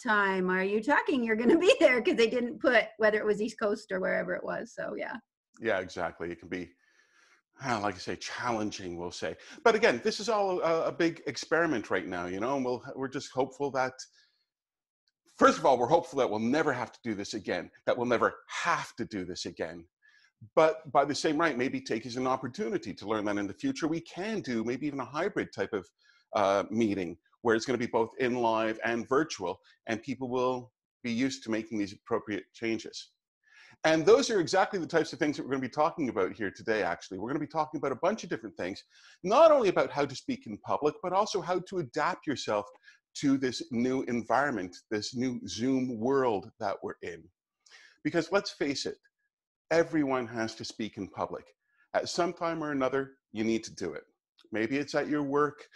time are you talking you're going to be there? Because they didn't put whether it was East Coast or wherever it was. So yeah. Yeah, exactly. It can be, like I say, challenging, we'll say. But again, this is all a big experiment right now, you know, and we're just hopeful that, first of all, we're hopeful that we'll never have to do this again, that we'll never have to do this again. But by the same right, maybe take as an opportunity to learn that in the future we can do maybe even a hybrid type of meeting where it's going to be both in live and virtual, and people will be used to making these appropriate changes. And those are exactly the types of things that we're going to be talking about here today, actually. We're going to be talking about a bunch of different things, not only about how to speak in public, but also how to adapt yourself to this new environment, this new Zoom world that we're in. Because let's face it, everyone has to speak in public. At some time or another, you need to do it. Maybe it's at your work,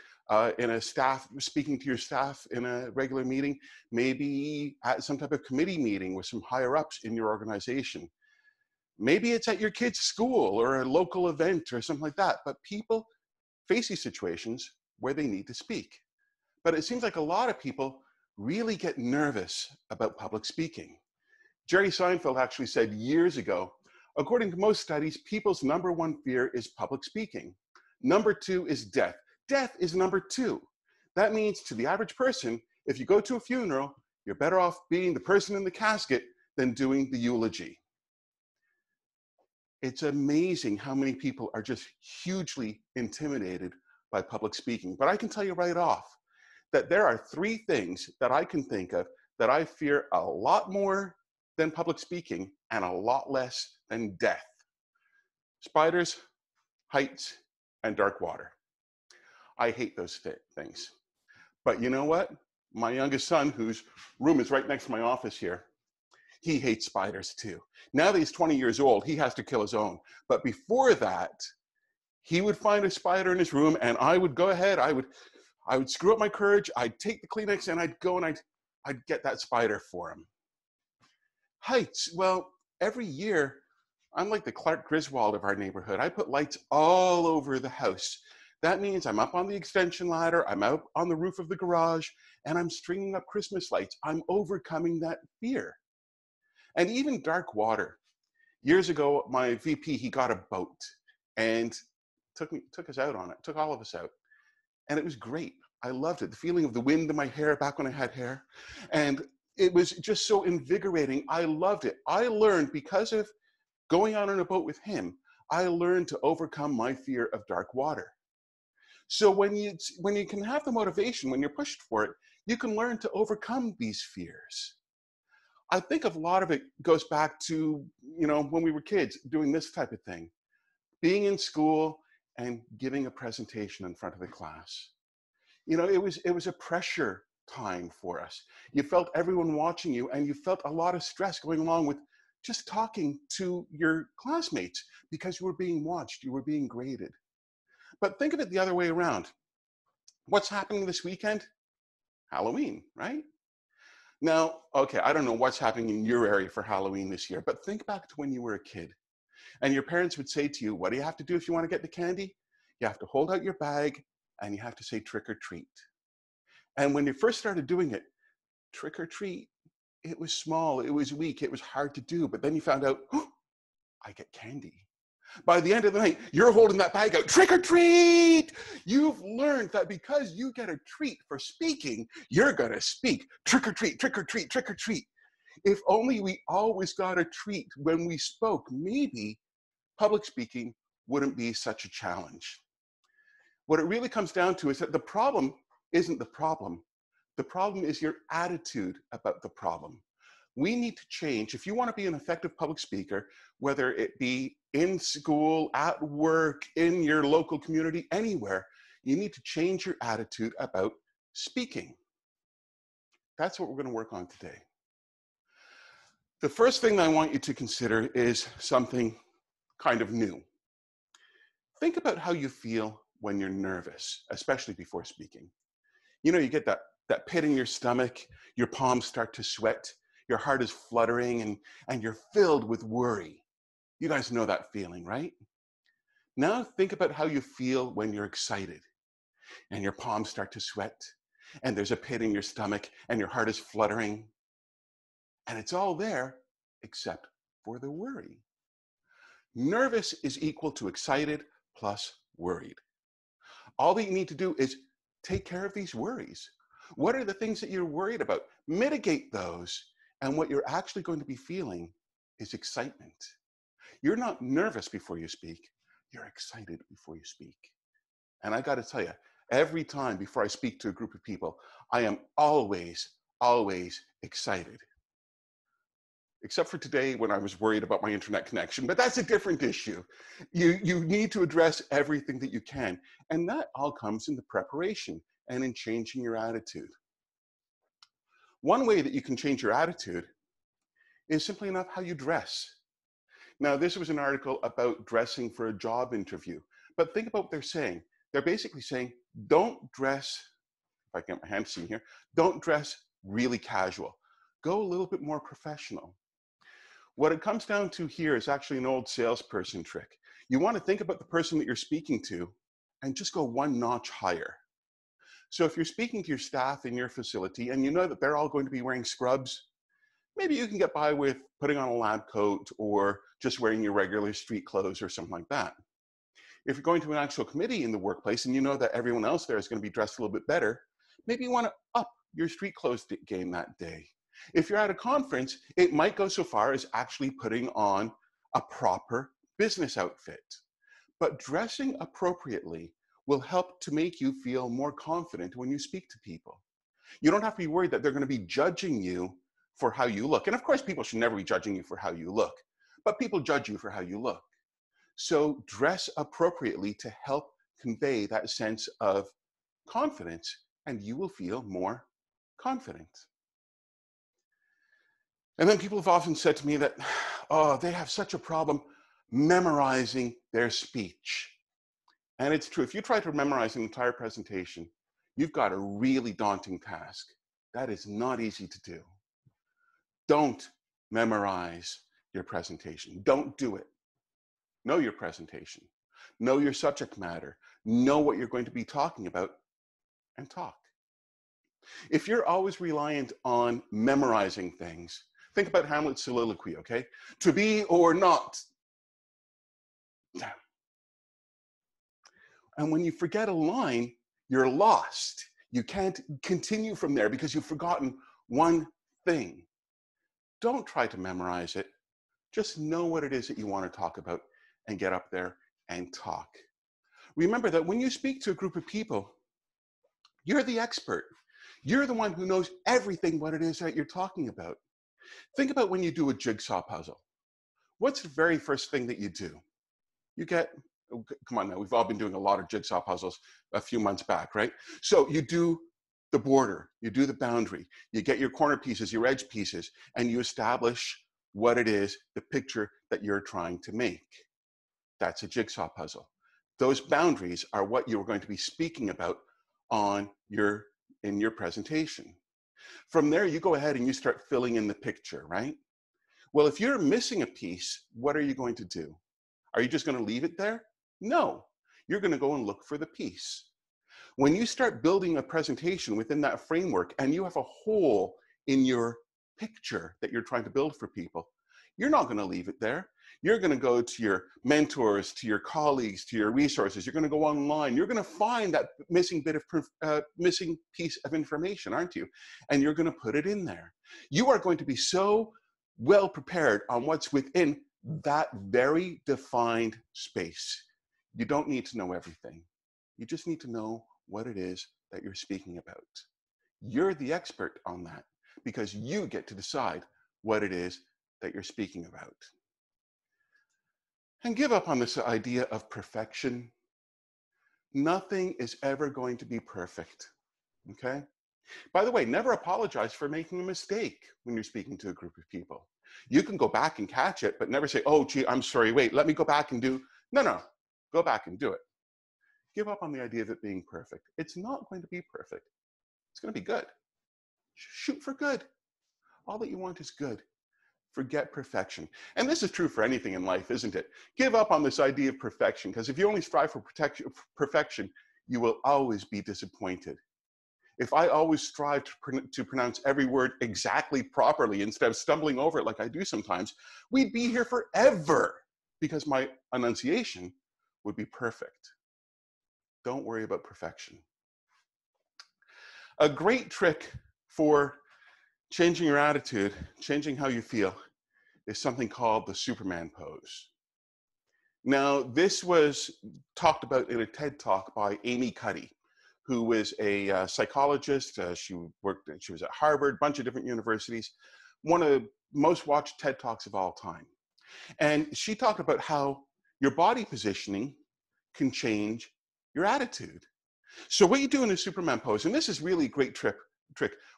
in a staff, speaking to your staff in a regular meeting, maybe at some type of committee meeting with some higher ups in your organization. Maybe it's at your kid's school or a local event or something like that. But people face these situations where they need to speak. But it seems like a lot of people really get nervous about public speaking. Jerry Seinfeld actually said years ago, according to most studies, people's #1 fear is public speaking. #2 is death. Death is #2. That means to the average person, if you go to a funeral, you're better off being the person in the casket than doing the eulogy. It's amazing how many people are just hugely intimidated by public speaking. But I can tell you right off that there are 3 things that I can think of that I fear a lot more than public speaking and a lot less than death: spiders, heights, and dark water. I hate those things. But you know what? My youngest son, whose room is right next to my office here, he hates spiders too. Now that he's 20 years old, he has to kill his own. But before that, he would find a spider in his room and I would go ahead, I would screw up my courage, I'd take the Kleenex and I'd go and I'd get that spider for him. Heights, well, every year, I'm like the Clark Griswold of our neighborhood. I put lights all over the house. That means I'm up on the extension ladder, I'm out on the roof of the garage, and I'm stringing up Christmas lights. I'm overcoming that fear. And even dark water. Years ago, my VP, he got a boat and took us out on it, took all of us out. And it was great. I loved it. The feeling of the wind in my hair back when I had hair. And it was just so invigorating. I loved it. I learned, because of going out on a boat with him, I learned to overcome my fear of dark water. So when you can have the motivation, when you're pushed for it, you can learn to overcome these fears. I think a lot of it goes back to, when we were kids, doing this type of thing. Being in school and giving a presentation in front of the class. It was a pressure time for us. You felt everyone watching you, and you felt a lot of stress going along with just talking to your classmates because you were being watched, you were being graded. But think of it the other way around. What's happening this weekend? Halloween, right? Now, okay, I don't know what's happening in your area for Halloween this year, but think back to when you were a kid and your parents would say to you, what do you have to do if you want to get the candy? You have to hold out your bag and you have to say trick or treat. And when you first started doing it, trick or treat, it was small, it was weak, it was hard to do, but then you found out, oh, I get candy. By the end of the night, you're holding that bag out, trick or treat! You've learned that because you get a treat for speaking, you're gonna speak. Trick or treat, trick or treat, trick or treat. If only we always got a treat when we spoke, maybe public speaking wouldn't be such a challenge. What it really comes down to is that the problem isn't the problem. The problem is your attitude about the problem. We need to change. If you want to be an effective public speaker, whether it be in school, at work, in your local community, anywhere, you need to change your attitude about speaking. That's what we're going to work on today. The first thing I want you to consider is something kind of new. Think about how you feel when you're nervous, especially before speaking. You get that pit in your stomach, your palms start to sweat, your heart is fluttering, and you're filled with worry. You guys know that feeling, right? Now think about how you feel when you're excited and your palms start to sweat and there's a pit in your stomach and your heart is fluttering. And it's all there except for the worry. Nervous is equal to excited plus worried. All that you need to do is take care of these worries. What are the things that you're worried about? Mitigate those. And what you're actually going to be feeling is excitement. You're not nervous before you speak. You're excited before you speak. And I got to tell you, every time before I speak to a group of people, I am always, always excited. Except for today when I was worried about my internet connection, but that's a different issue. You need to address everything that you can. And that all comes in the preparation and in changing your attitude. One way that you can change your attitude is simply enough how you dress. Now, this was an article about dressing for a job interview, but think about what they're saying. They're basically saying, don't dress, if I can get my hands seen here, don't dress really casual. Go a little bit more professional. What it comes down to here is actually an old salesperson trick. You want to think about the person that you're speaking to and just go one notch higher. So if you're speaking to your staff in your facility and you know that they're all going to be wearing scrubs, maybe you can get by with putting on a lab coat or just wearing your regular street clothes or something like that. If you're going to an actual committee in the workplace and you know that everyone else there is going to be dressed a little bit better, maybe you want to up your street clothes game that day. If you're at a conference, it might go so far as actually putting on a proper business outfit. But dressing appropriately will help to make you feel more confident when you speak to people. You don't have to be worried that they're going to be judging you for how you look. And of course, people should never be judging you for how you look, but people judge you for how you look. So dress appropriately to help convey that sense of confidence, and you will feel more confident. And then people have often said to me that, oh, they have such a problem memorizing their speech. And it's true. If you try to memorize an entire presentation, you've got a really daunting task. That is not easy to do. Don't memorize your presentation. Don't do it. Know your presentation. Know your subject matter. Know what you're going to be talking about and talk. If you're always reliant on memorizing things, think about Hamlet's soliloquy, okay? To be or not. And when you forget a line, you're lost. You can't continue from there because you've forgotten one thing. Don't try to memorize it. Just know what it is that you want to talk about and get up there and talk. Remember that when you speak to a group of people, you're the expert. You're the one who knows everything what it is that you're talking about. Think about when you do a jigsaw puzzle. What's the very first thing that you do? You get, oh, come on now, we've all been doing a lot of jigsaw puzzles a few months back, right? So you do the border, you do the boundary, you get your corner pieces, your edge pieces, and you establish what it is, the picture that you're trying to make. That's a jigsaw puzzle. Those boundaries are what you're going to be speaking about in your presentation. From there, you go ahead and you start filling in the picture, right? Well, if you're missing a piece, what are you going to do? Are you just going to leave it there? No, you're going to go and look for the piece. When you start building a presentation within that framework and you have a hole in your picture that you're trying to build for people, you're not going to leave it there. You're going to go to your mentors, to your colleagues, to your resources. You're going to go online. You're going to find that missing piece of information, aren't you? And you're going to put it in there. You are going to be so well prepared on what's within that very defined space. You don't need to know everything. You just need to know what it is that you're speaking about. You're the expert on that because you get to decide what it is that you're speaking about. And give up on this idea of perfection. Nothing is ever going to be perfect, okay? By the way, never apologize for making a mistake when you're speaking to a group of people. You can go back and catch it, but never say, oh, gee, I'm sorry, wait, let me go back and do. No, go back and do it. Give up on the idea of it being perfect. It's not going to be perfect. It's going to be good. Shoot for good. All that you want is good. Forget perfection. And this is true for anything in life, isn't it? Give up on this idea of perfection, because if you only strive for perfection, you will always be disappointed. if I always strive to pronounce every word exactly properly instead of stumbling over it like I do sometimes, we'd be here forever because my enunciation would be perfect. Don't worry about perfection. A great trick for changing your attitude, changing how you feel, is something called the Superman pose. Now, this was talked about in a TED Talk by Amy Cuddy, who was a psychologist. She was at Harvard, a bunch of different universities, one of the most watched TED Talks of all time. And she talked about how your body positioning can change your attitude. So what you do in a Superman pose, and this is really a great trick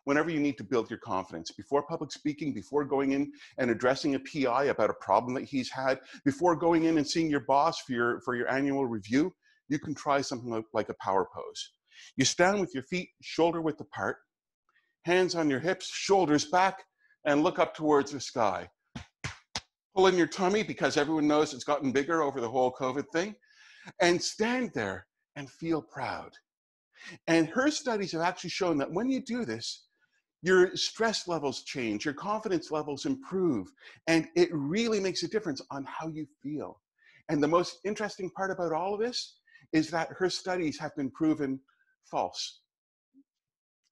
whenever you need to build your confidence, before public speaking, before going in and addressing a PI about a problem that he's had, before going in and seeing your boss for your annual review, you can try something like a power pose. You stand with your feet shoulder width apart, hands on your hips, shoulders back, and look up towards the sky. Pull in your tummy because everyone knows it's gotten bigger over the whole COVID thing, and stand there and feel proud. And her studies have actually shown that when you do this, your stress levels change, your confidence levels improve, and it really makes a difference on how you feel. And the most interesting part about all of this is that her studies have been proven false.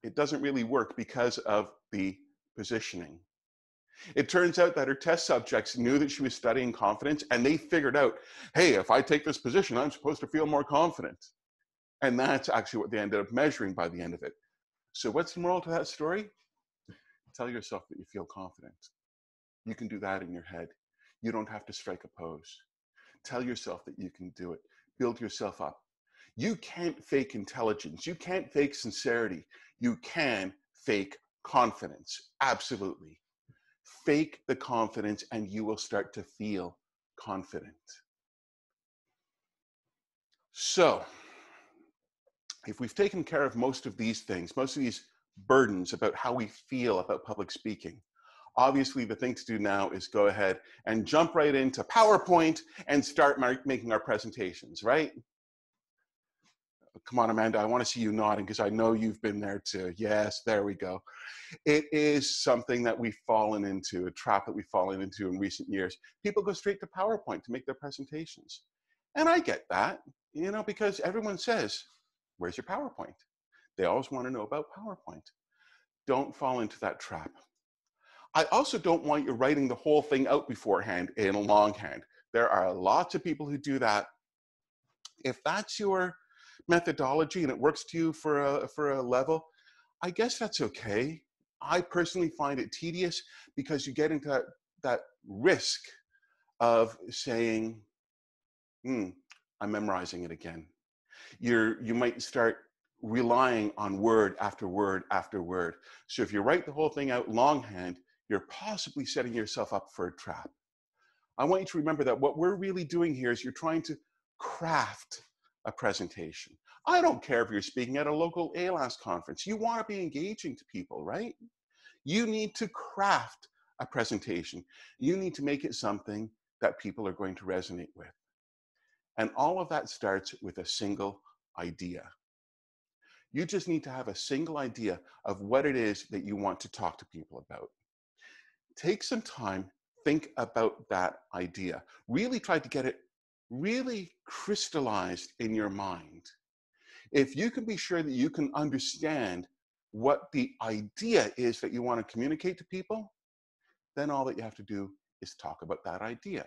It doesn't really work because of the positioning. It turns out that her test subjects knew that she was studying confidence, and they figured out, hey, if I take this position, I'm supposed to feel more confident. And that's actually what they ended up measuring by the end of it. So what's the moral to that story? Tell yourself that you feel confident. You can do that in your head. You don't have to strike a pose. Tell yourself that you can do it. Build yourself up. You can't fake intelligence. You can't fake sincerity. You can fake confidence. Absolutely. Fake the confidence and you will start to feel confident. So, if we've taken care of most of these things, most of these burdens about how we feel about public speaking, obviously the thing to do now is go ahead and jump right into PowerPoint and start making our presentations, right? Come on, Amanda, I want to see you nodding because I know you've been there too. Yes, there we go. It is something that we've fallen into, a trap that we've fallen into in recent years. People go straight to PowerPoint to make their presentations. And I get that, you know, because everyone says, where's your PowerPoint? They always want to know about PowerPoint. Don't fall into that trap. I also don't want you writing the whole thing out beforehand in a longhand. There are lots of people who do that. If that's your methodology and it works to you for a level, I guess that's okay. I personally find it tedious because you get into that risk of saying, I'm memorizing it again. You might start relying on word after word after word. So if you write the whole thing out longhand, you're possibly setting yourself up for a trap. I want you to remember that what we're really doing here is you're trying to craft a presentation. I don't care if you're speaking at a local ALAS conference. You want to be engaging to people, right? You need to craft a presentation. You need to make it something that people are going to resonate with. And all of that starts with a single idea. You just need to have a single idea of what it is that you want to talk to people about. Take some time, think about that idea. Really try to get it really crystallized in your mind. If you can be sure that you can understand what the idea is that you want to communicate to people, then all that you have to do is talk about that idea.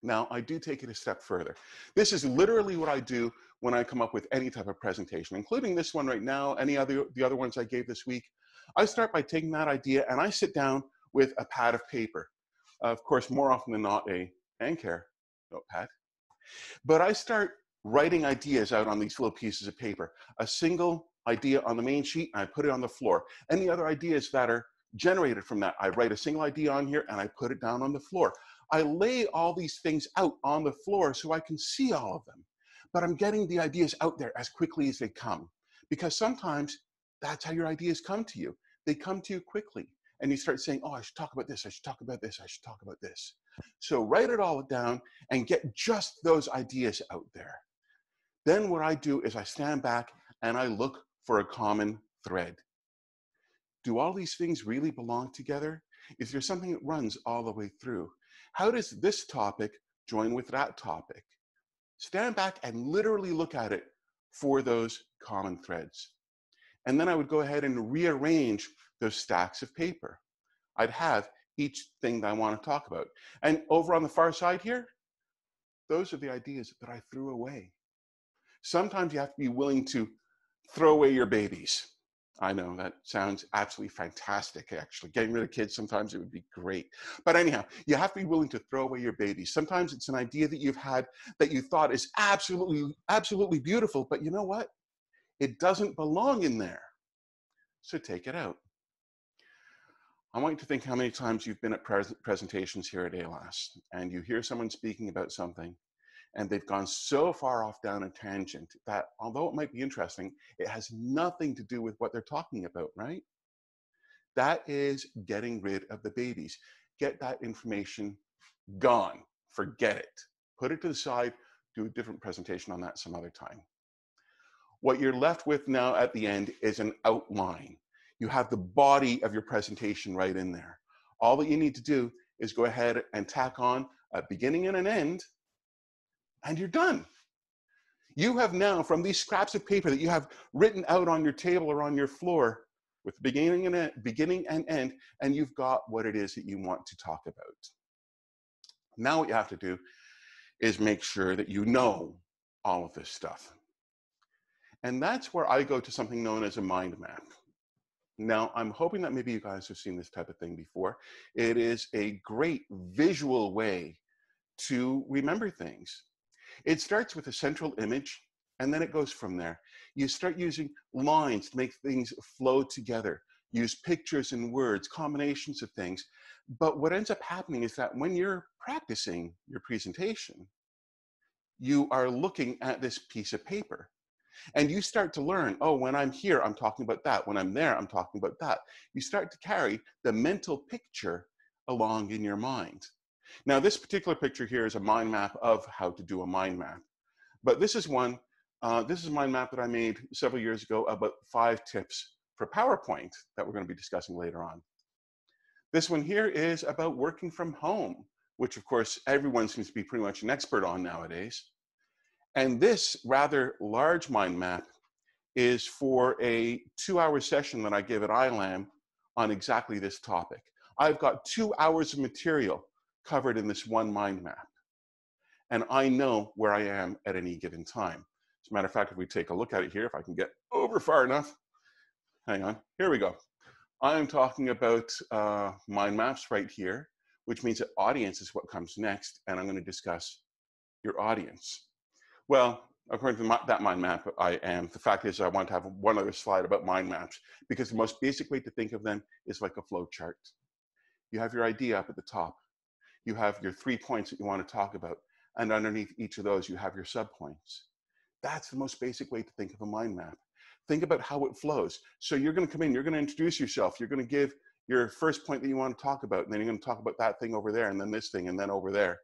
Now, I do take it a step further. This is literally what I do when I come up with any type of presentation, including this one right now, the other ones I gave this week. I start by taking that idea and I sit down with a pad of paper. Of course, more often than not, a Ancare notepad. But I start writing ideas out on these little pieces of paper. A single idea on the main sheet, and I put it on the floor. Any other ideas that are generated from that, I write a single idea on here and I put it down on the floor. I lay all these things out on the floor so I can see all of them. But I'm getting the ideas out there as quickly as they come. Because sometimes that's how your ideas come to you. They come to you quickly. And you start saying, oh, I should talk about this, I should talk about this, I should talk about this. So write it all down and get just those ideas out there. Then what I do is I stand back and I look for a common thread. Do all these things really belong together? Is there something that runs all the way through? How does this topic join with that topic? Stand back and literally look at it for those common threads. And then I would go ahead and rearrange those stacks of paper. I'd have each thing that I want to talk about. And over on the far side here, those are the ideas that I threw away. Sometimes you have to be willing to throw away your babies. I know that sounds absolutely fantastic, actually. Getting rid of kids, sometimes it would be great. But anyhow, you have to be willing to throw away your babies. Sometimes it's an idea that you've had that you thought is absolutely, absolutely beautiful, but you know what? It doesn't belong in there. So take it out. I want you to think how many times you've been at presentations here at ALAS and you hear someone speaking about something and they've gone so far off down a tangent that although it might be interesting, it has nothing to do with what they're talking about, right? That is getting rid of the babies. Get that information gone. Forget it. Put it to the side, do a different presentation on that some other time. What you're left with now at the end is an outline. You have the body of your presentation right in there. All that you need to do is go ahead and tack on a beginning and an end, and you're done. You have now, from these scraps of paper that you have written out on your table or on your floor, with beginning and end, and you've got what it is that you want to talk about. Now what you have to do is make sure that you know all of this stuff. And that's where I go to something known as a mind map. Now, I'm hoping that maybe you guys have seen this type of thing before. It is a great visual way to remember things. It starts with a central image, and then it goes from there. You start using lines to make things flow together. Use pictures and words, combinations of things. But what ends up happening is that when you're practicing your presentation, you are looking at this piece of paper. And you start to learn, oh, when I'm here, I'm talking about that. When I'm there, I'm talking about that. You start to carry the mental picture along in your mind. Now, this particular picture here is a mind map of how to do a mind map. But this is one, this is a mind map that I made several years ago about 5 tips for PowerPoint that we're going to be discussing later on. This one here is about working from home, which of course everyone seems to be pretty much an expert on nowadays. And this rather large mind map is for a 2-hour session that I give at ILAM on exactly this topic. I've got 2 hours of material covered in this one mind map. And I know where I am at any given time. As a matter of fact, if we take a look at it here, if I can get over far enough, hang on, here we go. I'm talking about mind maps right here, which means that audience is what comes next, and I'm going to discuss your audience. Well, according to that mind map, I am. The fact is I want to have one other slide about mind maps, because the most basic way to think of them is like a flow chart. You have your idea up at the top. You have your 3 points that you want to talk about, and underneath each of those, you have your subpoints. That's the most basic way to think of a mind map. Think about how it flows. So you're going to come in, you're going to introduce yourself, you're going to give your first point that you want to talk about, and then you're going to talk about that thing over there, and then this thing, and then over there.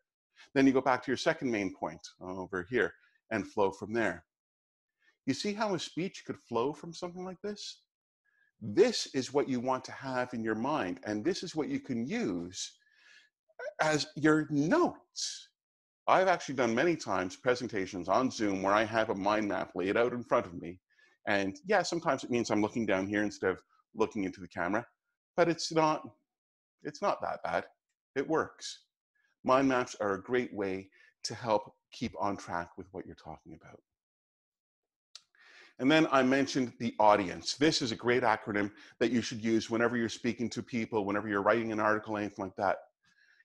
Then you go back to your second main point over here and flow from there. You see how a speech could flow from something like this? This is what you want to have in your mind, and this is what you can use as your notes. I've actually done many times presentations on Zoom where I have a mind map laid out in front of me. And yeah, sometimes it means I'm looking down here instead of looking into the camera, but it's not that bad. It works. Mind maps are a great way to help keep on track with what you're talking about. And then I mentioned the audience. This is a great acronym that you should use whenever you're speaking to people, whenever you're writing an article, anything like that.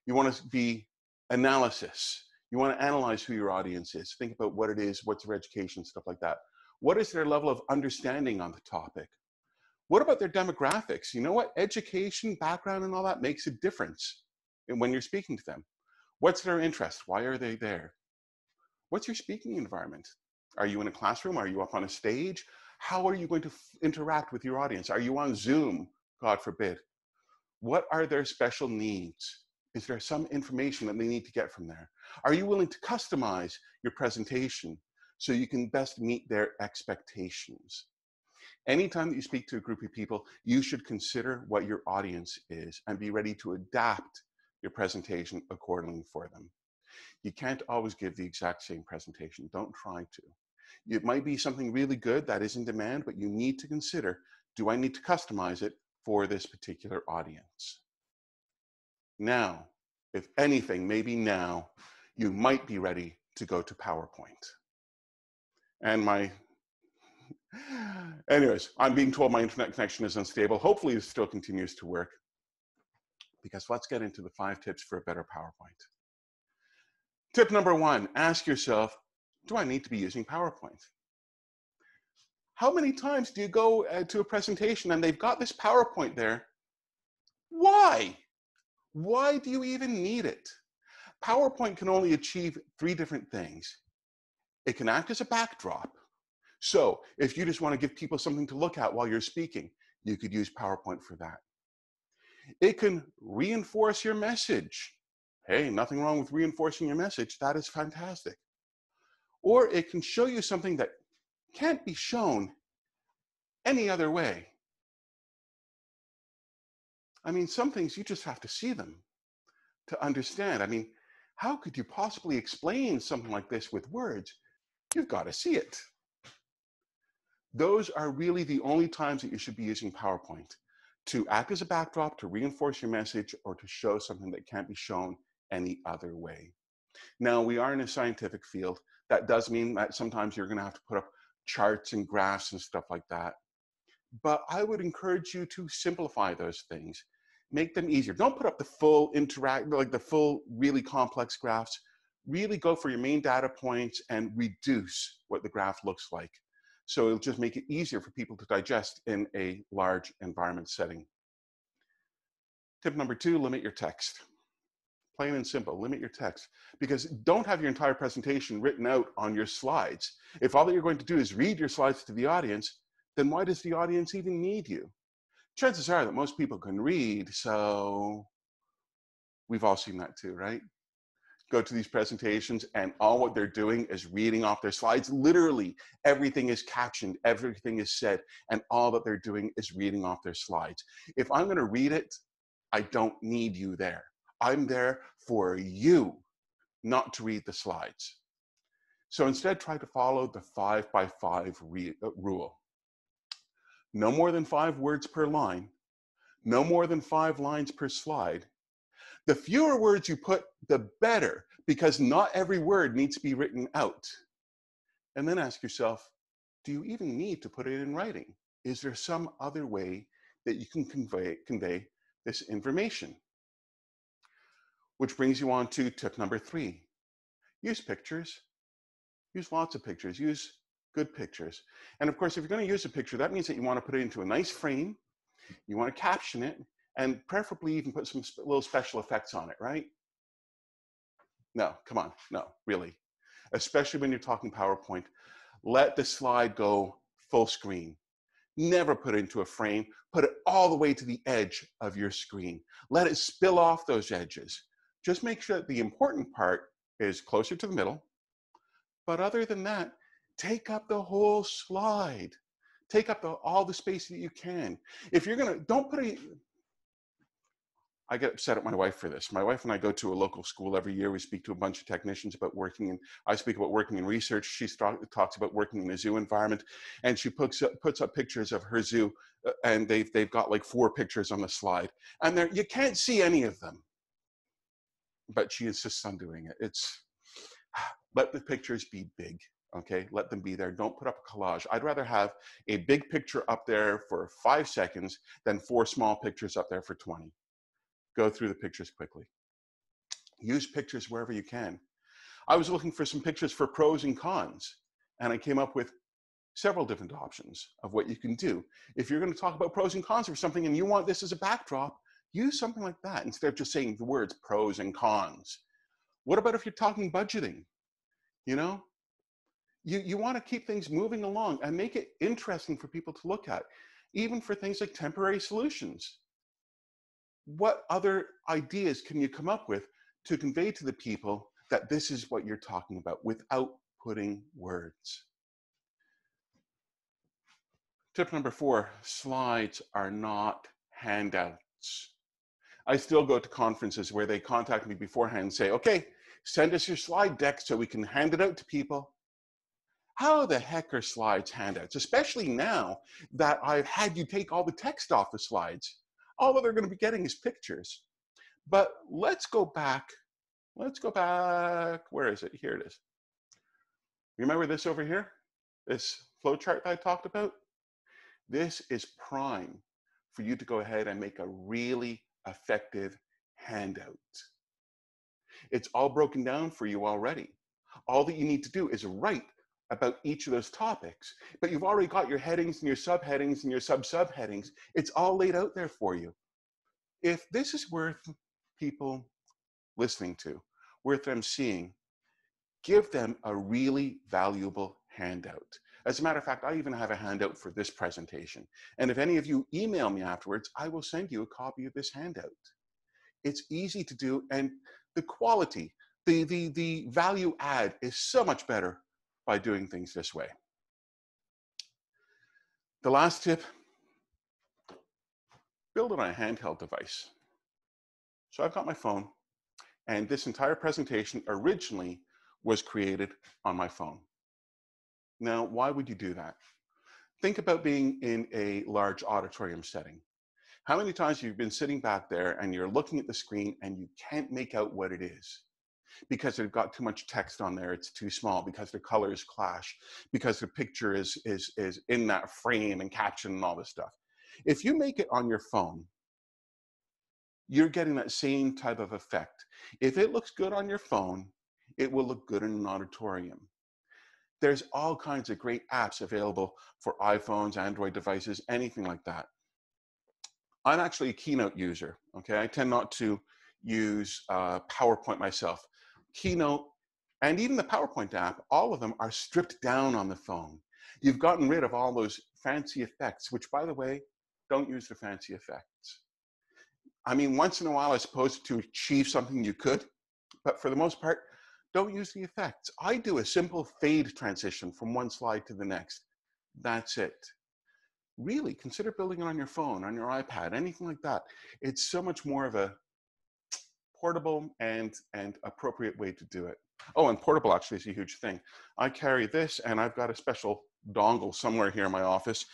You want to be analysis. You want to analyze who your audience is. Think about what it is, what's their education, stuff like that. What is their level of understanding on the topic? What about their demographics? You know what? Education, background, and all that makes a difference when you're speaking to them. What's their interest? Why are they there? What's your speaking environment? Are you in a classroom? Are you up on a stage? How are you going to interact with your audience? Are you on Zoom? God forbid. What are their special needs? Is there some information that they need to get from there? Are you willing to customize your presentation so you can best meet their expectations? Anytime that you speak to a group of people, you should consider what your audience is and be ready to adapt your presentation accordingly for them. You can't always give the exact same presentation. Don't try to. It might be something really good that is in demand, but you need to consider, do I need to customize it for this particular audience? Now, if anything, maybe now, you might be ready to go to PowerPoint. And anyways, I'm being told my internet connection is unstable. Hopefully it still continues to work, because let's get into the 5 tips for a better PowerPoint. Tip number 1, ask yourself, do I need to be using PowerPoint? How many times do you go to a presentation and they've got this PowerPoint there? Why? Why do you even need it? PowerPoint can only achieve 3 different things. It can act as a backdrop. So if you just want to give people something to look at while you're speaking, you could use PowerPoint for that. It can reinforce your message. Hey, nothing wrong with reinforcing your message. That is fantastic. Or it can show you something that can't be shown any other way. I mean, some things you just have to see them to understand. I mean, how could you possibly explain something like this with words? You've got to see it. Those are really the only times that you should be using PowerPoint, to act as a backdrop, to reinforce your message, or to show something that can't be shown any other way. Now, we are in a scientific field. That does mean that sometimes you're going to have to put up charts and graphs and stuff like that. But I would encourage you to simplify those things. Make them easier. Don't put up the full really complex graphs. Really go for your main data points and reduce what the graph looks like. So it'll just make it easier for people to digest in a large environment setting. Tip number 2, limit your text. Plain and simple, limit your text. Because don't have your entire presentation written out on your slides. If all that you're going to do is read your slides to the audience, then why does the audience even need you? Chances are that most people can read, so we've all seen that too, right? Go to these presentations and all what they're doing is reading off their slides. Literally, everything is captioned, everything is said, and all that they're doing is reading off their slides. If I'm gonna read it, I don't need you there. I'm there for you, not to read the slides. So instead, try to follow the 5x5 rule. No more than 5 words per line, no more than 5 lines per slide. The fewer words you put, the better, because not every word needs to be written out. And then ask yourself, do you even need to put it in writing? Is there some other way that you can convey this information? Which brings you on to tip number 3. Use pictures. Use lots of pictures. Use good pictures. And of course, if you're going to use a picture, that means that you want to put it into a nice frame. You want to caption it, and preferably even put some little special effects on it, right? No, come on, no, really. Especially when you're talking PowerPoint, let the slide go full screen. Never put it into a frame. Put it all the way to the edge of your screen. Let it spill off those edges. Just make sure that the important part is closer to the middle. But other than that, take up the whole slide. Take up all the space that you can. If you're gonna, don't put I get upset at my wife for this. My wife and I go to a local school every year. We speak to a bunch of technicians about I speak about working in research. She talks about working in a zoo environment, and she puts up pictures of her zoo, and they've got like 4 pictures on the slide, and you can't see any of them. But she insists on doing it. Let the pictures be big. Okay, let them be there. Don't put up a collage. I'd rather have a big picture up there for 5 seconds than 4 small pictures up there for 20. Go through the pictures quickly. Use pictures wherever you can. I was looking for some pictures for pros and cons, and I came up with several different options of what you can do. If you're going to talk about pros and cons for something and you want this as a backdrop, use something like that instead of just saying the words pros and cons. What about if you're talking budgeting? You know, you want to keep things moving along and make it interesting for people to look at, even for things like temporary solutions. What other ideas can you come up with to convey to the people that this is what you're talking about without putting words? Tip number 4, slides are not handouts. I still go to conferences where they contact me beforehand and say, okay, send us your slide deck so we can hand it out to people. How the heck are slides handouts? Especially now that I've had you take all the text off the slides. All that they're going to be getting is pictures. But let's go back. Let's go back. Where is it? Here it is. Remember this over here? This flowchart that I talked about? This is prime for you to go ahead and make a really effective handout. It's all broken down for you already. All that you need to do is write about each of those topics, but you've already got your headings and your subheadings and your sub-subheadings. It's all laid out there for you. If this is worth people listening to, worth them seeing, give them a really valuable handout. As a matter of fact, I even have a handout for this presentation. And if any of you email me afterwards, I will send you a copy of this handout. It's easy to do, and the quality, the value add is so much better by doing things this way. The last tip, build it on a handheld device. So I've got my phone, and this entire presentation originally was created on my phone. Now, why would you do that? Think about being in a large auditorium setting. How many times have you been sitting back there and you're looking at the screen and you can't make out what it is? Because they've got too much text on there, it's too small, because the colors clash, because the picture is in that frame and caption and all this stuff. If you make it on your phone, you're getting that same type of effect. If it looks good on your phone, it will look good in an auditorium. There's all kinds of great apps available for iPhones, Android devices, anything like that. I'm actually a Keynote user, okay? I tend not to use PowerPoint myself. Keynote, and even the PowerPoint app, all of them are stripped down on the phone. You've gotten rid of all those fancy effects, which, by the way, don't use the fancy effects. I mean, once in a while, I suppose, to achieve something you could, but for the most part, don't use the effects. I do a simple fade transition from one slide to the next. That's it. Really, consider building it on your phone, on your iPad, anything like that. It's so much more of a portable and appropriate way to do it. Oh, and portable actually is a huge thing. I carry this, and I've got a special dongle somewhere here in my office.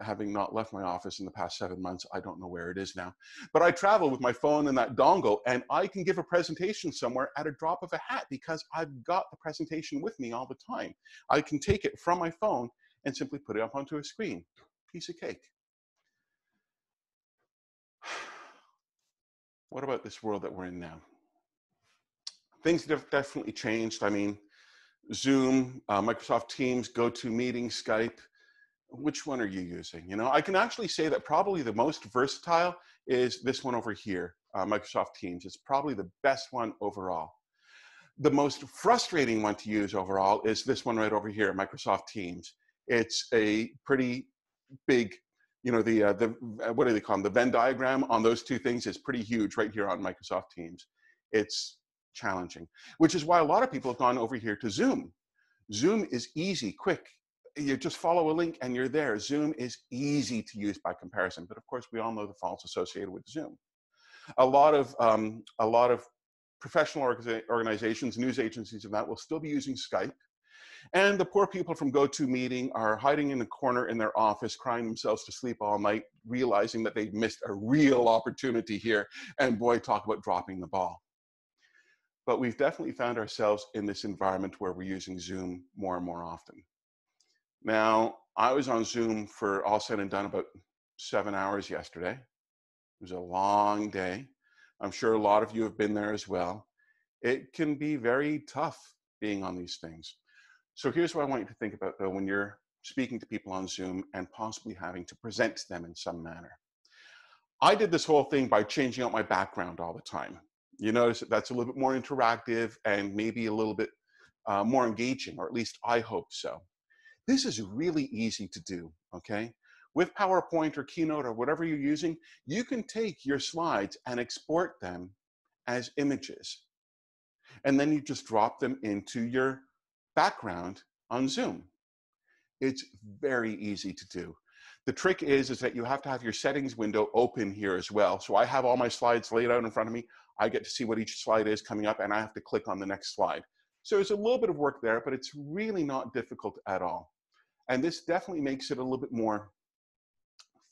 Having not left my office in the past 7 months, I don't know where it is now. But I travel with my phone and that dongle, and I can give a presentation somewhere at a drop of a hat because I've got the presentation with me all the time. I can take it from my phone and simply put it up onto a screen. Piece of cake. What about this world that we're in now? Things have definitely changed. I mean, Zoom, Microsoft Teams, GoToMeeting, Skype. Which one are you using? You know, I can actually say that probably the most versatile is this one over here, Microsoft Teams. It's probably the best one overall. The most frustrating one to use overall is this one right over here, Microsoft Teams. It's a pretty big, you know, what do they call them? The Venn diagram on those two things is pretty huge right here on Microsoft Teams. It's challenging, which is why a lot of people have gone over here to Zoom. Zoom is easy, quick. You just follow a link and you're there. Zoom is easy to use by comparison, but of course we all know the faults associated with Zoom. A lot of professional organizations, news agencies, and that will still be using Skype. And the poor people from GoToMeeting are hiding in the corner in their office, crying themselves to sleep all night, realizing that they've missed a real opportunity here. And boy, talk about dropping the ball. But we've definitely found ourselves in this environment where we're using Zoom more and more often. Now, I was on Zoom for all said and done about 7 hours yesterday. It was a long day. I'm sure a lot of you have been there as well. It can be very tough being on these things. So here's what I want you to think about, though, when you're speaking to people on Zoom and possibly having to present to them in some manner. I did this whole thing by changing out my background all the time. You notice that that's a little bit more interactive and maybe a little bit more engaging, or at least I hope so. This is really easy to do, okay? With PowerPoint or Keynote or whatever you're using, you can take your slides and export them as images. And then you just drop them into your background on Zoom. It's very easy to do. The trick is that you have to have your settings window open here as well. So I have all my slides laid out in front of me. I get to see what each slide is coming up, and I have to click on the next slide. So there's a little bit of work there, but it's really not difficult at all. And this definitely makes it a little bit more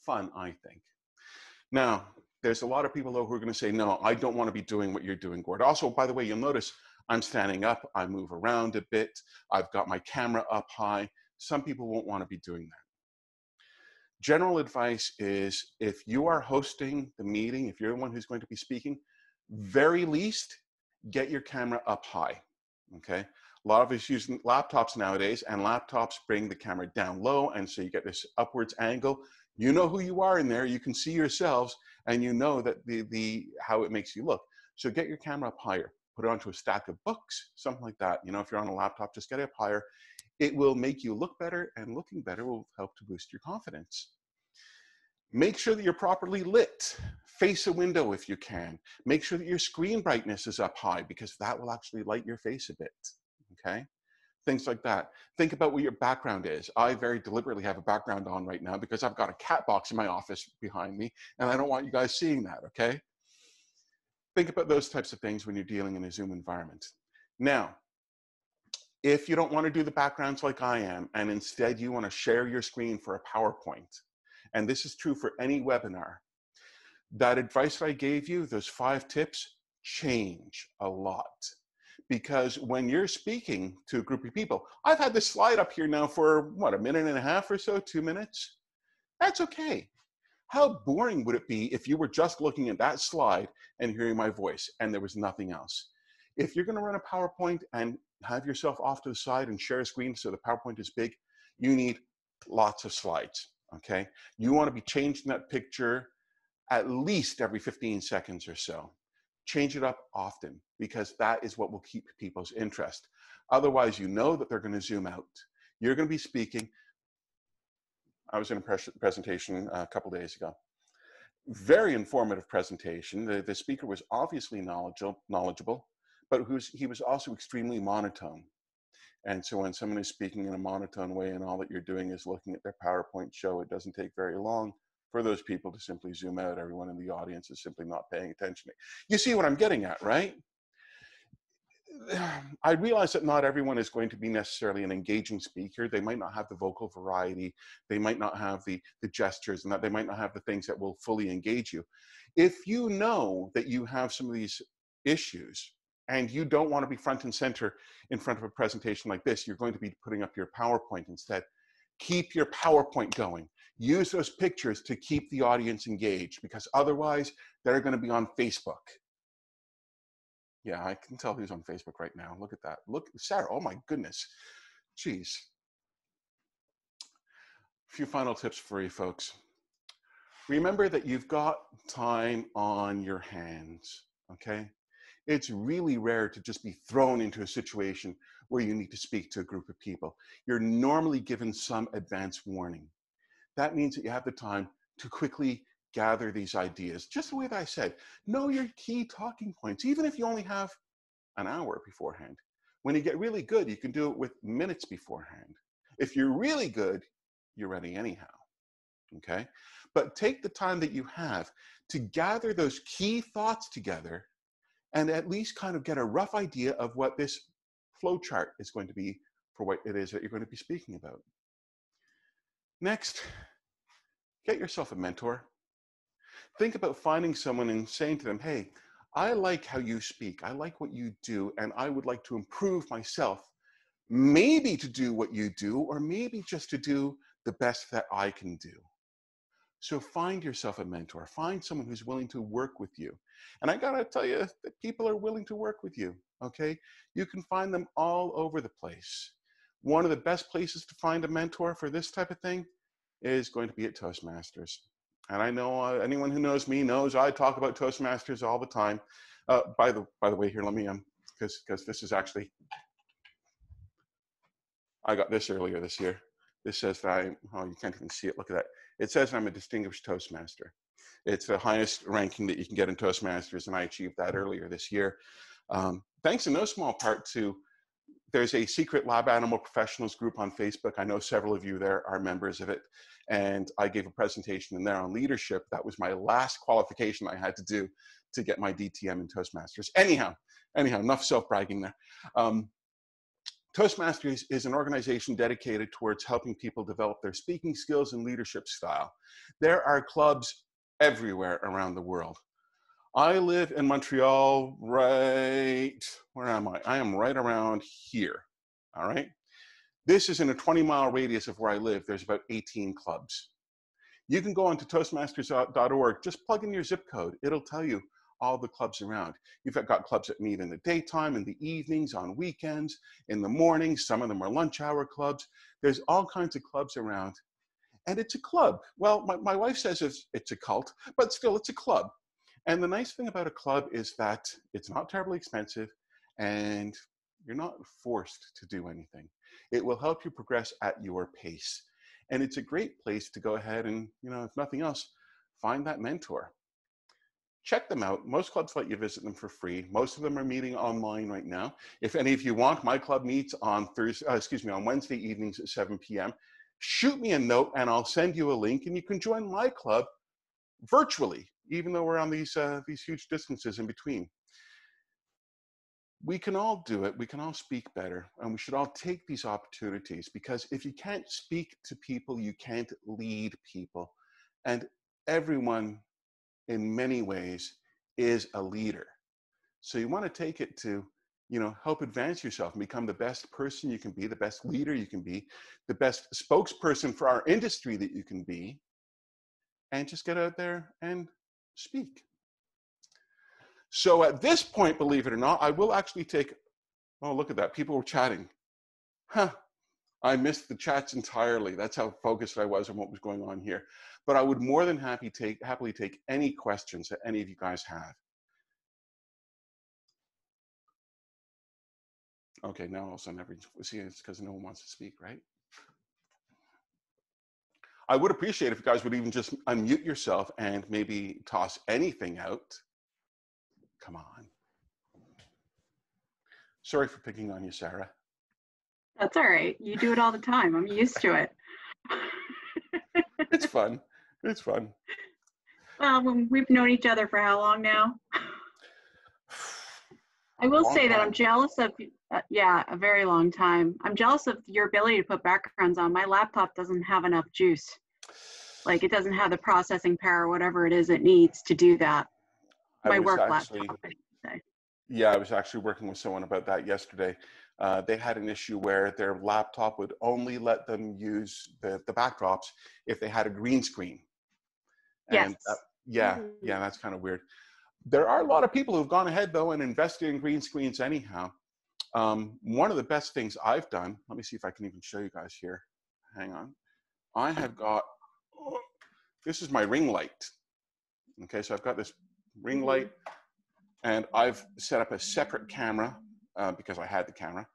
fun, I think. Now, there's a lot of people though who are going to say, no, I don't want to be doing what you're doing, Gord. Also, by the way, you'll notice I'm standing up, I move around a bit, I've got my camera up high. Some people won't want to be doing that. General advice is, if you are hosting the meeting, if you're the one who's going to be speaking, very least, get your camera up high, okay? A lot of us using laptops nowadays, and laptops bring the camera down low, and so you get this upwards angle. You know who you are in there, you can see yourselves, and you know that how it makes you look. So get your camera up higher, put it onto a stack of books, something like that. You know, if you're on a laptop, just get it up higher. It will make you look better, and looking better will help to boost your confidence. Make sure that you're properly lit. Face a window if you can. Make sure that your screen brightness is up high, because that will actually light your face a bit, okay? Things like that. Think about what your background is. I very deliberately have a background on right now because I've got a cat box in my office behind me, and I don't want you guys seeing that, okay? Think about those types of things when you're dealing in a Zoom environment. Now, if you don't want to do the backgrounds like I am, and instead you want to share your screen for a PowerPoint, and this is true for any webinar, that advice that I gave you, those 5 tips, change a lot. Because when you're speaking to a group of people, I've had this slide up here now for, what, a minute and a half or so, 2 minutes? That's okay. How boring would it be if you were just looking at that slide and hearing my voice and there was nothing else? If you're going to run a PowerPoint and have yourself off to the side and share a screen so the PowerPoint is big, you need lots of slides, okay? You want to be changing that picture at least every 15 seconds or so. Change it up often, because that is what will keep people's interest. Otherwise, you know that they're going to zoom out. You're going to be speaking. I was in a presentation a couple days ago. Very informative presentation. The speaker was obviously knowledgeable, but he was also extremely monotone. And so when someone is speaking in a monotone way and all that you're doing is looking at their PowerPoint show, it doesn't take very long for those people to simply zoom out. Everyone in the audience is simply not paying attention. You see what I'm getting at, right? I realize that not everyone is going to be necessarily an engaging speaker. They might not have the vocal variety. They might not have the gestures, and that they might not have the things that will fully engage you. If you know that you have some of these issues and you don't want to be front and center in front of a presentation like this, you're going to be putting up your PowerPoint instead. Keep your PowerPoint going. Use those pictures to keep the audience engaged, because otherwise they're going to be on Facebook. Yeah, I can tell who's on Facebook right now. Look at that. Look, Sarah, oh my goodness. Jeez. A few final tips for you folks. Remember that you've got time on your hands, okay? It's really rare to just be thrown into a situation where you need to speak to a group of people. You're normally given some advance warning. That means that you have the time to quickly gather these ideas. Just the way that I said, know your key talking points, even if you only have an hour beforehand. When you get really good, you can do it with minutes beforehand. If you're really good, you're ready anyhow, okay? But take the time that you have to gather those key thoughts together and at least kind of get a rough idea of what this flow chart is going to be for what it is that you're going to be speaking about. Next, get yourself a mentor. Think about finding someone and saying to them, hey, I like how you speak. I like what you do, and I would like to improve myself, maybe to do what you do, or maybe just to do the best that I can do. So find yourself a mentor. Find someone who's willing to work with you. And I gotta tell you that people are willing to work with you, okay? You can find them all over the place. One of the best places to find a mentor for this type of thing is going to be at Toastmasters. And I know anyone who knows me knows I talk about Toastmasters all the time. By the way, here, let me, because this is actually, I got this earlier this year. This says that you can't even see it, look at that. It says I'm a distinguished Toastmaster. It's the highest ranking that you can get in Toastmasters, and I achieved that earlier this year. Thanks in no small part to there's a secret lab animal professionals group on Facebook. I know several of you there are members of it. And I gave a presentation in there on leadership. That was my last qualification I had to do to get my DTM in Toastmasters. Anyhow, enough self-bragging there. Toastmasters is an organization dedicated towards helping people develop their speaking skills and leadership style. There are clubs everywhere around the world. I live in Montreal, right, where am I? I am right around here, all right? This is in a 20-mile radius of where I live. There's about 18 clubs. You can go onto toastmasters.org, just plug in your zip code. It'll tell you all the clubs around. You've got clubs that meet in the daytime, in the evenings, on weekends, in the mornings. Some of them are lunch hour clubs. There's all kinds of clubs around. And it's a club. Well, my wife says it's a cult, but still it's a club. And the nice thing about a club is that it's not terribly expensive and you're not forced to do anything. It will help you progress at your pace. And it's a great place to go ahead and, if nothing else, find that mentor. Check them out. Most clubs let you visit them for free. Most of them are meeting online right now. If any of you want, my club meets on Wednesday evenings at 7 p.m. Shoot me a note and I'll send you a link and you can join my club virtually, even though we're on these huge distances in between. We can all do it. We can all speak better, and we should all take these opportunities, because if you can't speak to people, you can't lead people. And everyone, in many ways, is a leader. So you want to take it to, help advance yourself and become the best person you can be, the best leader you can be, the best spokesperson for our industry that you can be, and just get out there and speak. So at this point, believe it or not, I will actually take, oh, look at that. People were chatting. I missed the chats entirely. That's how focused I was on what was going on here. But I would more than happily take any questions that any of you guys have. Okay, now all of a sudden, see, it's because no one wants to speak, right? I would appreciate if you guys would even just unmute yourself and maybe toss anything out. Come on. Sorry for picking on you, Sarah. That's all right. You do it all the time. I'm used to it. It's fun. It's fun. We've known each other for how long now? I will say that I'm jealous of, a very long time. I'm jealous of your ability to put backgrounds on. My laptop doesn't have enough juice. Like, it doesn't have the processing power, whatever it is it needs to do that. My work laptop, I should say. Yeah, I was actually working with someone about that yesterday. They had an issue where their laptop would only let them use the backdrops if they had a green screen. And yes. That's kind of weird. There are a lot of people who've gone ahead, though, and invested in green screens anyhow. One of the best things I've done, let me see if I can even show you guys here. Hang on. I have got, this is my ring light. Okay, so I've got this ring light, and I've set up a separate camera because I had the camera.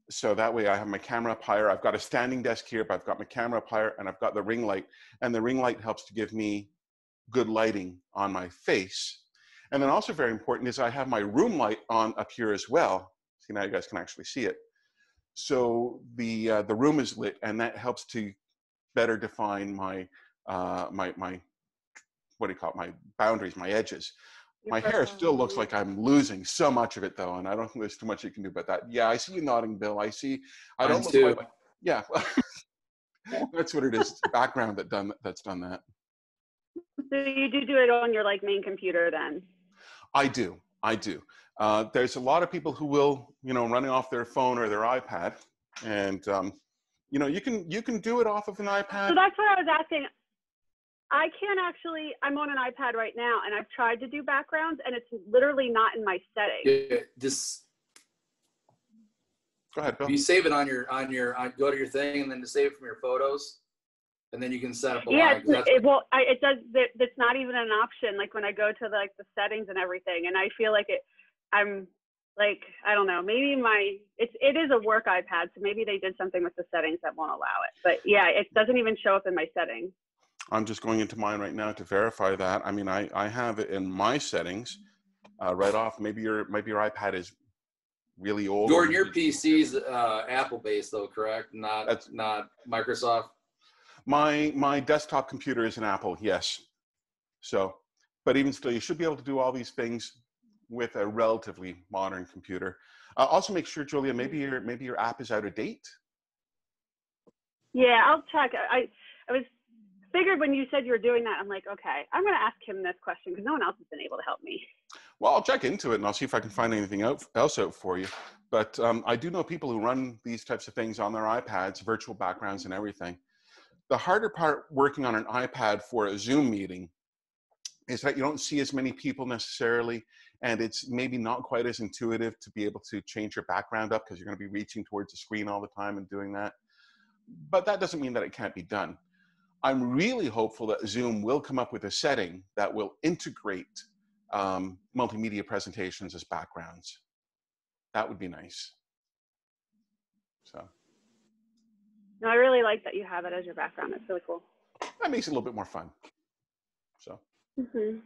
So that way I have my camera up higher. I've got a standing desk here, but I've got my camera up higher, and I've got the ring light. And the ring light helps to give me good lighting on my face. And then also very important is I have my room light on up here as well. See, now you guys can actually see it. So the room is lit, and that helps to better define my what do you call it, my boundaries, my edges. My hair still looks like I'm losing so much of it, though, and I don't think there's too much you can do about that. Yeah, I see you nodding, Bill. I see. I don't look like, yeah. That's what it is. It's the background that's done that. So you do it on your main computer then? I do. There's a lot of people who will, running off their phone or their iPad, and you can do it off of an iPad. So that's what I was asking. I can't actually. I'm on an iPad right now, and I've tried to do backgrounds, and it's literally not in my settings. Yeah, just go ahead, Bill. If you save it on go to your thing, and then to save it from your photos, and then you can set up a Yeah, line. it does. It's not even an option. Like when I go to the settings and everything, and I feel like I'm like, I don't know. Maybe it is a work iPad, so maybe they did something with the settings that won't allow it. But yeah, it doesn't even show up in my settings. I'm just going into mine right now to verify that. I mean, I have it in my settings right off. Maybe your iPad is really old. Gordon, your PC's Apple-based though, correct? Not Microsoft? My desktop computer is an Apple, yes. So, but even still, you should be able to do all these things with a relatively modern computer. Also make sure, Julia, maybe your app is out of date. Yeah, I'll check. I was figured when you said you were doing that, I'm like, okay, I'm going to ask him this question because no one else has been able to help me. Well, I'll check into it and I'll see if I can find anything else out for you. But I do know people who run these types of things on their iPads, virtual backgrounds and everything. The harder part working on an iPad for a Zoom meeting is that you don't see as many people necessarily, and it's maybe not quite as intuitive to be able to change your background up because you're going to be reaching towards the screen all the time and doing that. But that doesn't mean that it can't be done. I'm really hopeful that Zoom will come up with a setting that will integrate multimedia presentations as backgrounds. That would be nice. So. No, I really like that you have it as your background. It's really cool. That makes it a little bit more fun. So. Mm-hmm.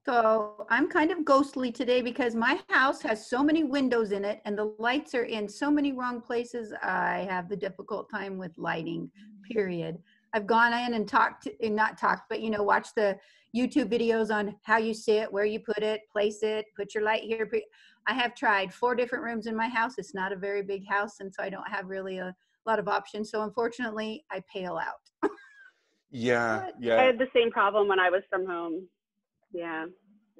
So I'm kind of ghostly today because my house has so many windows in it and the lights are in so many wrong places. I have the difficult time with lighting, period. I've gone in and watched the YouTube videos on how you sit, where you put it, place it, put your light here. I have tried 4 different rooms in my house. It's not a very big house, and so I don't have really a lot of options. So unfortunately, I pale out. Yeah. I had the same problem when I was from home. Yeah,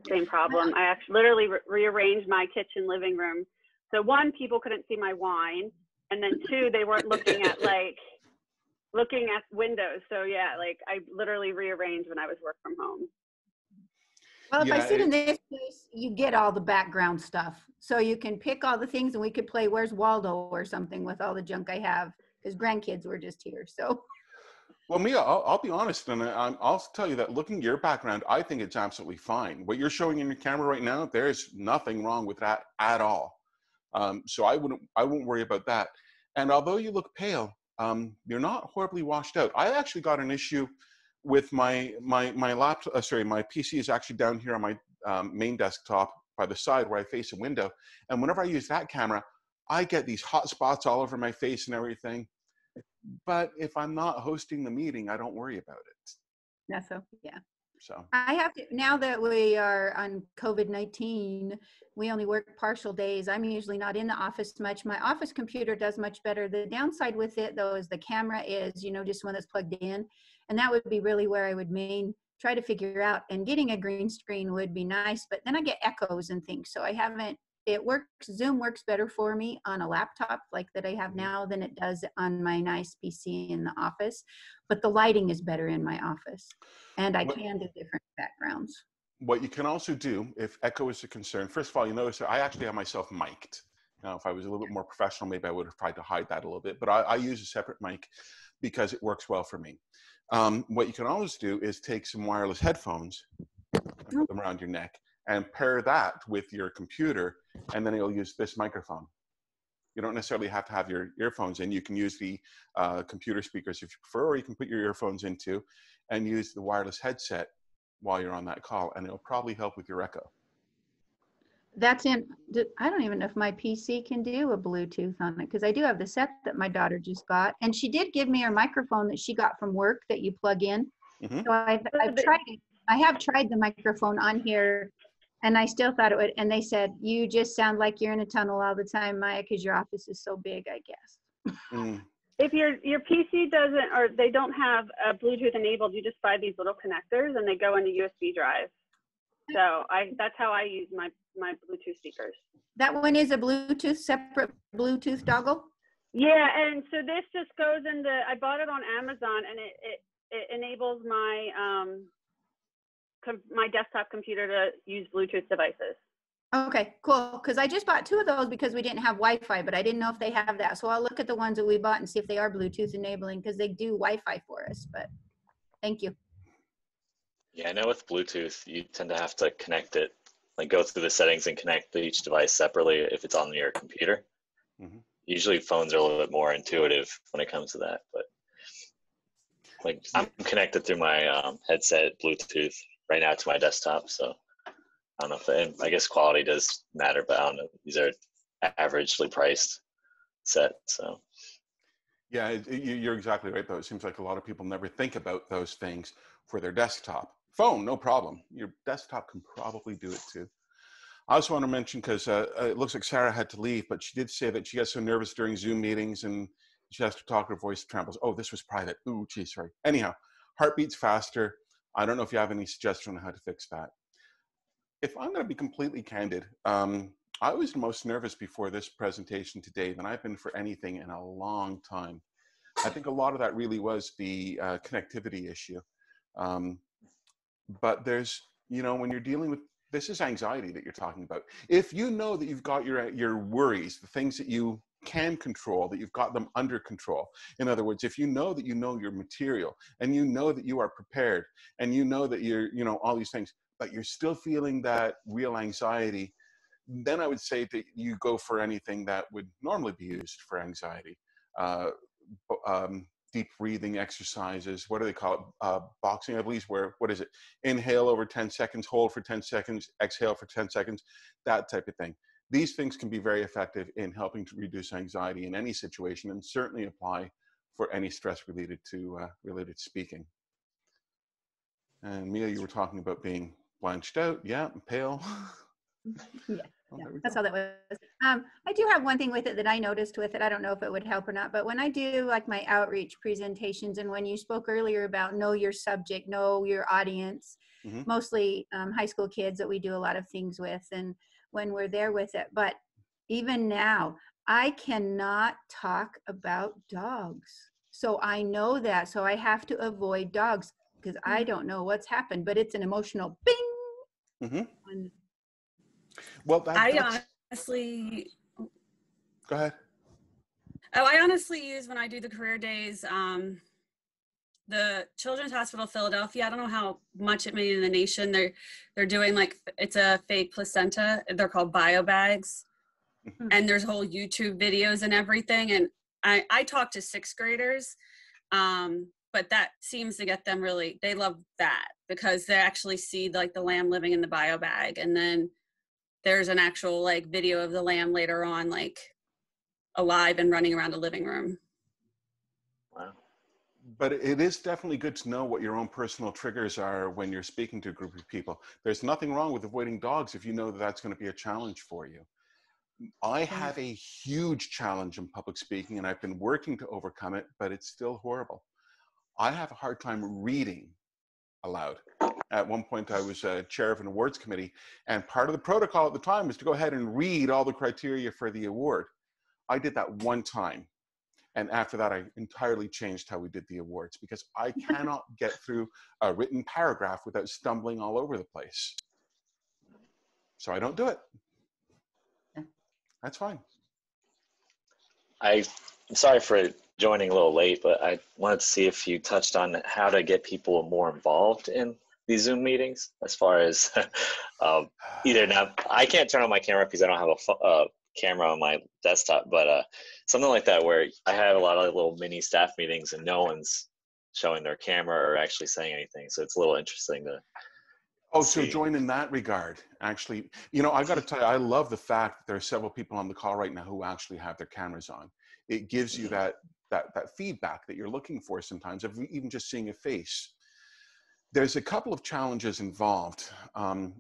same problem. I actually literally rearranged my kitchen living room. So 1, people couldn't see my wine, and then 2, they weren't looking at windows. So yeah, I literally rearranged when I was work from home. Well, if I sit in this place, you get all the background stuff. So you can pick all the things and we could play Where's Waldo or something with all the junk I have because grandkids were just here. So. Well, Mia, I'll be honest, and I'll tell you that looking at your background, I think it's absolutely fine. What you're showing in your camera right now, there's nothing wrong with that at all. So I won't worry about that. And although you look pale, you're not horribly washed out. I actually got an issue with my laptop. My PC is actually down here on my main desktop by the side where I face a window. And whenever I use that camera, I get these hot spots all over my face and everything. But if I'm not hosting the meeting, I don't worry about it. That's so, yeah. So I have to, now that we are on COVID-19, we only work partial days. I'm usually not in the office much. My office computer does much better. The downside with it though is the camera is, just one that's plugged in. And that would be really where I would try to figure out, and getting a green screen would be nice, but then I get echoes and things. So I haven't, Zoom works better for me on a laptop like that I have now than it does on my nice PC in the office. But the lighting is better in my office. And I can do different backgrounds. What you can also do, if echo is a concern, first of all, you notice that I actually have myself mic'd. Now, if I was a little bit more professional, maybe I would have tried to hide that a little bit, but I use a separate mic because it works well for me. What you can always do is take some wireless headphones and put them around your neck and pair that with your computer, and then it'll use this microphone. You don't necessarily have to have your earphones in. You can use the computer speakers if you prefer, or you can put your earphones into and use the wireless headset while you're on that call, and it'll probably help with your echo. I don't even know if my PC can do a Bluetooth on it, because I do have the set that my daughter just got, and she did give me her microphone that she got from work that you plug in. Mm-hmm. So I've tried it. I have tried the microphone on here, and I still thought it would, and they said, you just sound like you're in a tunnel all the time, Maya, because your office is so big, I guess. If your PC doesn't, or they don't have a Bluetooth enabled, you just buy these little connectors and they go into USB drive. So that's how I use my Bluetooth speakers. That one is a separate Bluetooth dongle? Yeah, and so this just goes into, I bought it on Amazon, and it enables my my desktop computer to use Bluetooth devices. Okay, cool. Because I just bought 2 of those because we didn't have Wi-Fi, but I didn't know if they have that. So I'll look at the ones that we bought and see if they are Bluetooth enabling, because they do Wi-Fi for us. But thank you. Yeah, I know with Bluetooth, you tend to have to connect it, like go through the settings and connect each device separately if it's on your computer. Mm-hmm. Usually phones are a little bit more intuitive when it comes to that, but like I'm connected through my headset Bluetooth right now to my desktop, so I don't know if I guess quality does matter, but I don't know. These are averagely priced set. So yeah, you're exactly right, though. It seems like a lot of people never think about those things for their desktop. Phone, no problem. Your desktop can probably do it too. I also want to mention, because it looks like Sarah had to leave, but she did say that she gets so nervous during Zoom meetings and she has to talk, her voice trembles. Oh, this was private. Ooh, geez, sorry. Anyhow, heartbeats faster. I don't know if you have any suggestion on how to fix that. If I'm going to be completely candid, I was the most nervous before this presentation today than I've been for anything in a long time. I think a lot of that really was the connectivity issue. But there's, you know, when you're dealing with, this is anxiety that you're talking about. If you know that you've got your worries, the things that you can control, that you've got them under control. In other words, if you know that you know your material and you know that you are prepared and you know that you're, you know, all these things, but you're still feeling that real anxiety, then I would say that you go for anything that would normally be used for anxiety. Deep breathing exercises, what do they call it? Boxing, I believe, where, what is it? Inhale over 10 seconds, hold for 10 seconds, exhale for 10 seconds, that type of thing. These things can be very effective in helping to reduce anxiety in any situation, and certainly apply for any stress related to speaking. And Mia, you were talking about being blanched out, yeah, pale. Yeah, Oh, yeah, there we that's go. all that was. I do have one thing with it that I noticed with it. I don't know if it would help or not, but when I do like my outreach presentations, and when you spoke earlier about know your subject, know your audience, Mm-hmm. mostly high school kids that we do a lot of things with, and when we're there with it. But even now, I cannot talk about dogs. So I know that. So I have to avoid dogs because I don't know what's happened, but it's an emotional bing. Mm-hmm. Well, that's... honestly, Go ahead. Oh, I honestly use, when I do the career days, the Children's Hospital Philadelphia. I don't know how much it made in the nation. They're doing like, it's a fake placenta. They're called bio bags. And there's whole YouTube videos and everything. And I talk to 6th graders, but that seems to get them really, they love that because they actually see like the lamb living in the bio bag. And then there's an actual like video of the lamb later on, like alive and running around a living room. wow. But it is definitely good to know what your own personal triggers are when you're speaking to a group of people. There's nothing wrong with avoiding dogs if you know that that's going to be a challenge for you. I have a huge challenge in public speaking, and I've been working to overcome it, but it's still horrible. I have a hard time reading aloud. At one point, I was chair of an awards committee, and part of the protocol at the time was to go ahead and read all the criteria for the award. I did that one time. And after that, I entirely changed how we did the awards because I cannot get through a written paragraph without stumbling all over the place. So I don't do it. That's fine. I'm sorry for joining a little late, but I wanted to see if you touched on how to get people more involved in these Zoom meetings, as far as either now, I can't turn on my camera because I don't have a camera on my desktop, but something like that where I have a lot of little mini staff meetings and no one's showing their camera or actually saying anything. So it's a little interesting to So join in that regard. Actually, you know, I got to tell you, I love the fact that there are several people on the call right now who actually have their cameras on. It gives you that feedback that you're looking for sometimes, of even just seeing a face. There's a couple of challenges involved.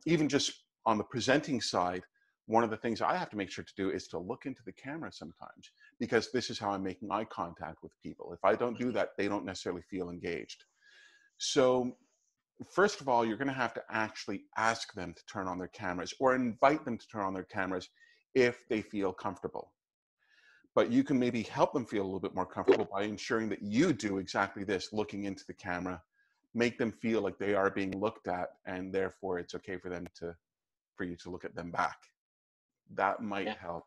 Even just on the presenting side, one of the things I have to make sure to do is to look into the camera sometimes, because this is how I'm making eye contact with people. If I don't do that, they don't necessarily feel engaged. So first of all, you're going to have to actually ask them to turn on their cameras or invite them to turn on their cameras if they feel comfortable. But you can maybe help them feel a little bit more comfortable by ensuring that you do exactly this, looking into the camera, make them feel like they are being looked at, and therefore it's okay for them for you to look at them back. That might help.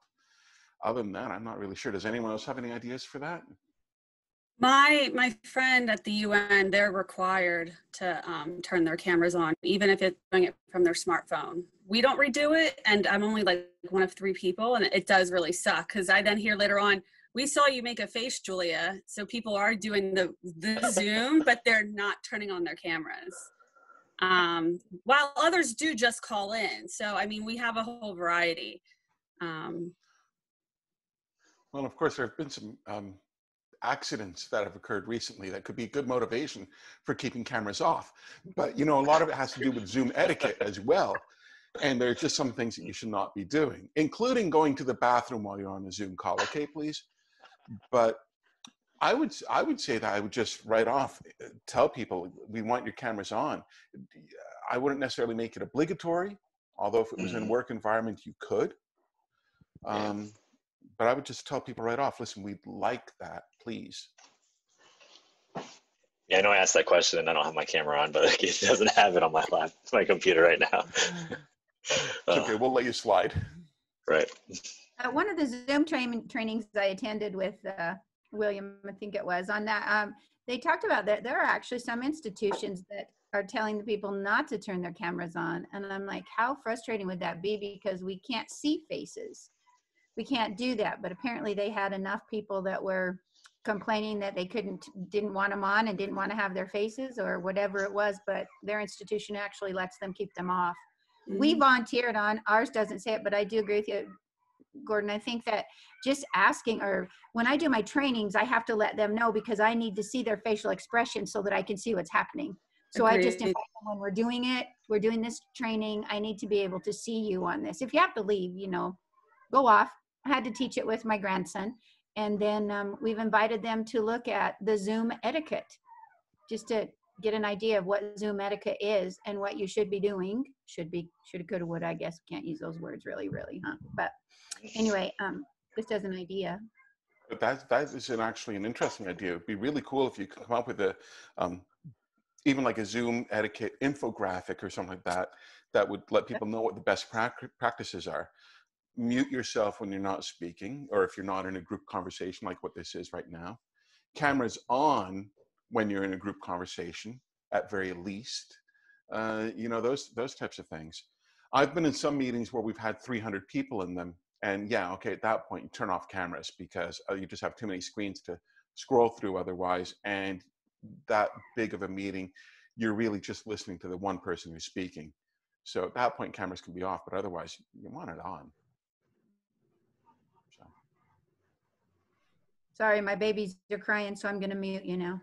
Other than that, I'm not really sure. Does anyone else have any ideas for that? My friend at the UN, they're required to turn their cameras on, even if it's doing it from their smartphone. We don't redo it, and I'm only like one of 3 people, and it does really suck because I then hear later on, we saw you make a face, Julia. So people are doing the Zoom, but they're not turning on their cameras. While others do just call in. So, I mean, we have a whole variety. Well, of course, there have been some accidents that have occurred recently that could be good motivation for keeping cameras off. But, you know, a lot of it has to do with Zoom etiquette as well. And there's just some things that you should not be doing, including going to the bathroom while you're on a Zoom call. Okay, please. But I would say that I would just right off tell people, we want your cameras on. I wouldn't necessarily make it obligatory, although if it was in a work environment, you could. But I would just tell people right off, listen, we'd like that, please. Yeah, I know I asked that question and I don't have my camera on, but it doesn't have it on my computer right now. It's okay, we'll let you slide. Right. One of the Zoom trainings I attended with William, I think it was, on that, they talked about that there are actually some institutions that are telling the people not to turn their cameras on. And I'm like, how frustrating would that be? Because we can't see faces. We can't do that. But apparently they had enough people that were complaining that they didn't want them on and didn't want to have their faces or whatever it was, but their institution actually lets them keep them off. We volunteered on, ours doesn't say it, but I do agree with you, Gordon. I think that just asking, or when I do my trainings, I have to let them know because I need to see their facial expression so that I can see what's happening. So I just invite them when we're doing this training, I need to be able to see you on this. If you have to leave, you know, go off. I had to teach it with my grandson. And then we've invited them to look at the Zoom etiquette, just to get an idea of what Zoom etiquette is and what you should be doing. Shoulda, coulda, woulda, I guess. Can't use those words really, huh? But anyway, just as an idea. But that is actually an interesting idea. It'd be really cool if you could come up with a, even like a Zoom etiquette infographic or something like that, that would let people know what the best practices are. Mute yourself when you're not speaking, or if you're not in a group conversation like what this is right now. Cameras on when you're in a group conversation, at very least. You know, those types of things. I've been in some meetings where we've had 300 people in them, and yeah, okay, at that point you turn off cameras because you just have too many screens to scroll through otherwise, and that big of a meeting, you're really just listening to the one person who's speaking. So at that point, cameras can be off, but otherwise you want it on. So. Sorry, my babies are crying, so I'm going to mute you now.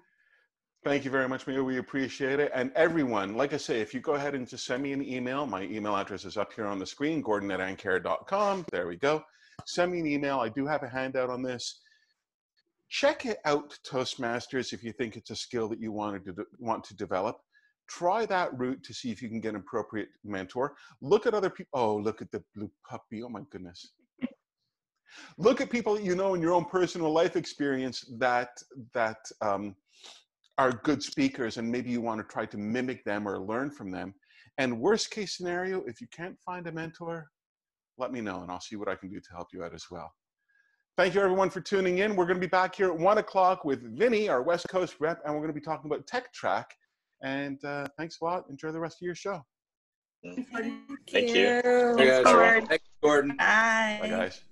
Thank you very much, Mia. We appreciate it. And everyone, like I say, if you go ahead and just send me an email, my email address is up here on the screen, gordon@ancare.com. There we go. Send me an email. I do have a handout on this. Check it out, Toastmasters, if you think it's a skill that you want to develop. Try that route to see if you can get an appropriate mentor. Look at other people. Oh, look at the blue puppy. Oh, my goodness. Look at people that you know in your own personal life experience that are good speakers, and maybe you want to try to mimic them or learn from them. And worst case scenario, if you can't find a mentor, let me know and I'll see what I can do to help you out as well. Thank you everyone for tuning in. We're going to be back here at 1 o'clock with Vinny, our West Coast rep, and we're going to be talking about Tech Track. And thanks a lot. Enjoy the rest of your show. Thank you. Hey guys. Thanks, Gordon. Bye. Bye, guys.